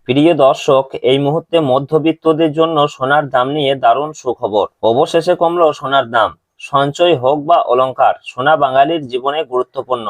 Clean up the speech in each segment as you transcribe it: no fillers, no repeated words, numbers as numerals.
প্রিয় দর্শক, এই মুহূর্তে মধ্যবিত্তদের জন্য সোনার দাম নিয়ে দারুণ সুখবর। অবশেষে কমলো সোনার দাম। সঞ্চয় হোক বা অলংকার, সোনা বাঙালির জীবনে গুরুত্বপূর্ণ।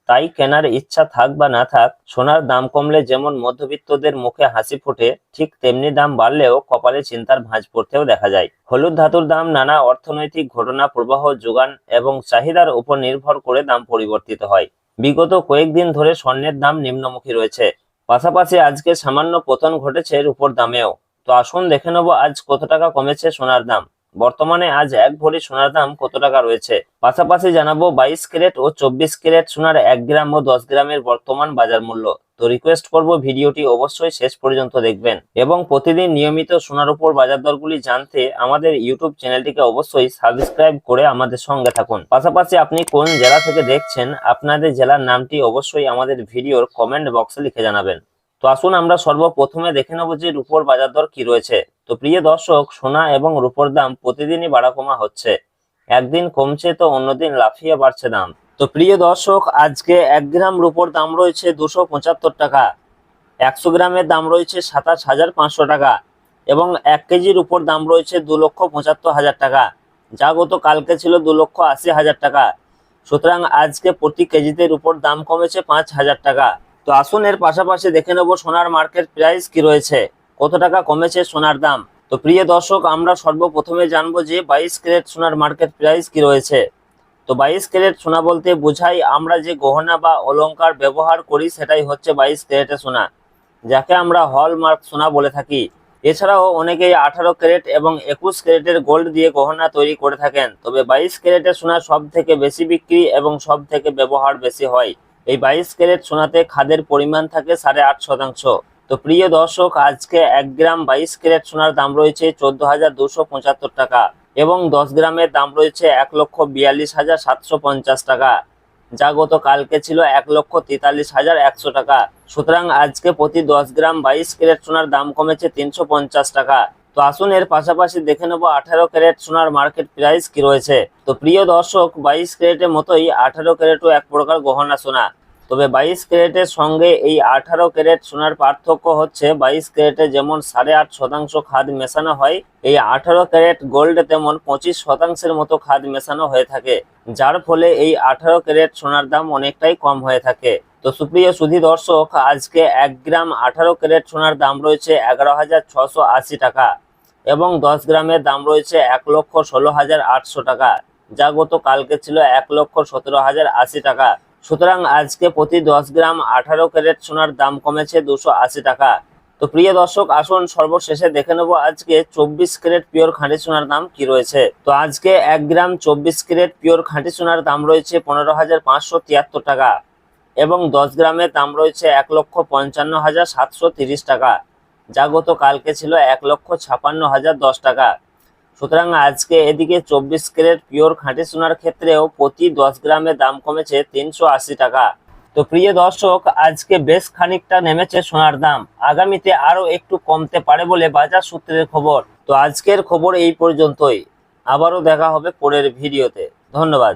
তাই কেনার ইচ্ছা থাক বা না থাক, সোনার দাম কমলে যেমন মধ্যবিত্তদের মুখে হাসি ফোটে, ঠিক তেমনি দাম বাড়লেও কপালে চিন্তার ভাঁজ পড়তেও দেখা যায়। হলুদ ধাতুর দাম নানা অর্থনৈতিক ঘটনা, প্রবাহ, যোগান এবং চাহিদার উপর নির্ভর করে দাম পরিবর্তিত হয়। বিগত কয়েকদিন ধরে স্বর্ণের দাম নিম্নমুখী রয়েছে। পাশাপাশি আজকে সামান্য পতন ঘটেছে রূপোর দামেও। তো আসুন দেখে নেবো আজ কত টাকা কমেছে সোনার দাম। বর্তমানে আজ এক ভরি সোনার দাম কত টাকা রয়েছে। পাশাপাশি জানাবো 22 ক্যারেট ও 24 ক্যারেট সোনার 1 গ্রাম ও 10 গ্রামের বর্তমান বাজার মূল্য। তো রিকোয়েস্ট করব ভিডিওটি অবশ্যই শেষ পর্যন্ত দেখবেন এবং প্রতিদিন নিয়মিত সোনার উপর বাজার দরগুলি জানতে আমাদের ইউটিউব চ্যানেলটিকে অবশ্যই সাবস্ক্রাইব করে আমাদের সঙ্গে থাকুন। পাশাপাশি আপনি কোন জেলা থেকে দেখছেন, আপনাদের জেলার নামটি অবশ্যই আমাদের ভিডিওর কমেন্ট বক্সে লিখে জানাবেন। তো আসুন আমরা সর্বপ্রথমে দেখে নেব যে রূপোর বাজার দর কি রয়েছে। তো প্রিয় দর্শক, সোনা এবং রূপোর দাম প্রতিদিনই বাড়া কমা হচ্ছে। একদিন কমছে তো অন্যদিন লাফিয়ে বাড়ছে দাম। তো প্রিয় দর্শক, আজকে 1 গ্রাম রূপোর দাম রয়েছে 275 টাকা, 100 গ্রামের দাম রয়েছে 27,500 টাকা এবং 1 কেজির উপর দাম রয়েছে 2,75,000 টাকা, যা গত কালকে ছিল 2,80,000 টাকা। সুতরাং আজকে প্রতি কেজিতে উপর দাম কমেছে 5,000 টাকা। তো আসুন এর পাশাপাশি দেখে নেব সোনার মার্কেট প্রাইস কি রয়েছে, কত টাকা কমেছে সোনার দাম। তো প্রিয় দর্শক, আমরা সর্বপ্রথমে জানবো যে 22 ক্যারেট সোনার মার্কেট প্রাইস কি রয়েছে। তো 22 ক্যারেট সোনা বলতে বোঝাই আমরা যে গহনা বা অলংকার ব্যবহার করি সেটাই হচ্ছে 22 ক্যারেটের সোনা, যাকে আমরা হলমার্ক সোনা বলে থাকি। এছাড়াও অনেকেই 18 ক্যারেট এবং 21 ক্যারেটের গোল্ড দিয়ে গহনা তৈরি করে থাকেন, তবে 22 ক্যারেটের সোনা সব থেকে বেশি বিক্রি এবং সব থেকে ব্যবহার বেশি হয়। এই 22 ক্যারেট সোনাতে খাদের পরিমাণ থাকে 8.5%। তো প্রিয় দর্শক, আজকে 1 গ্রাম 22 ক্যারেট সোনার দাম রয়েছে 14,275 টাকা এবং 10 গ্রামের দাম রয়েছে 1,42,750 টাকা, যা গত কালকে ছিল 1,43,100 টাকা। সুতরাং আজকে প্রতি 10 গ্রাম 22 ক্যারেট সোনার দাম কমেছে 350 টাকা। তো আসুন এর পাশাপাশি দেখে নেব 18 ক্যারেট সোনার মার্কেট প্রাইস কি রয়েছে। তো প্রিয় দর্শক, 22 ক্যারেটের মতোই 18 ক্যারেটও এক প্রকার গহনা সোনা, তবে 22 ক্যারেটের সঙ্গে এই 18 ক্যারেট সোনার পার্থক্য হচ্ছে 22 ক্যারেটে যেমন 8.5% খাদ মেশানো হয়, এই 18 ক্যারেট গোল্ড তেমন 25% মতো খাদ মেশানো হয়ে থাকে, যার ফলে এই 18 ক্যারেট সোনার দাম অনেকটাই কম হয়ে থাকে। তো সুপ্রিয় সুধী দর্শক, আজকে 1 গ্রাম 18 ক্যারেট সোনার দাম রয়েছে 11,680 টাকা এবং 10 গ্রামের দাম রয়েছে 1,16,800 টাকা, যা গত কালকে ছিল 1,17,080 টাকা। সুতরাং আজকে প্রতি 10 গ্রাম 18 ক্যারেট সোনার দাম কমেছে 280 টাকা। তো প্রিয় দর্শক, আসুন সর্বশেষে দেখে নেব আজকে 24 ক্যারেট পিওর খাঁটি সোনার দাম কি রয়েছে। তো আজকে 1 গ্রাম 24 ক্যারেট পিওর খাঁটি সোনার দাম রয়েছে 15,573 টাকা এবং 10 গ্রামের দাম রয়েছে 1,55,730 টাকা, যা গত কালকে ছিল 1,56,010 টাকা। সুতরাং আজকে এদিকে 24 ক্যারেট পিওর খাঁটি সোনার ক্ষেত্রেও প্রতি 10 গ্রামের দাম কমেছে 380 টাকা। তো প্রিয় দর্শক, আজকে বেশ খানিকটা নেমেছে সোনার দাম, আগামীতে আরো একটু কমতে পারে বলে বাজার সূত্রের খবর। তো আজকের খবর এই পর্যন্তই, আবারও দেখা হবে পরের ভিডিওতে। ধন্যবাদ।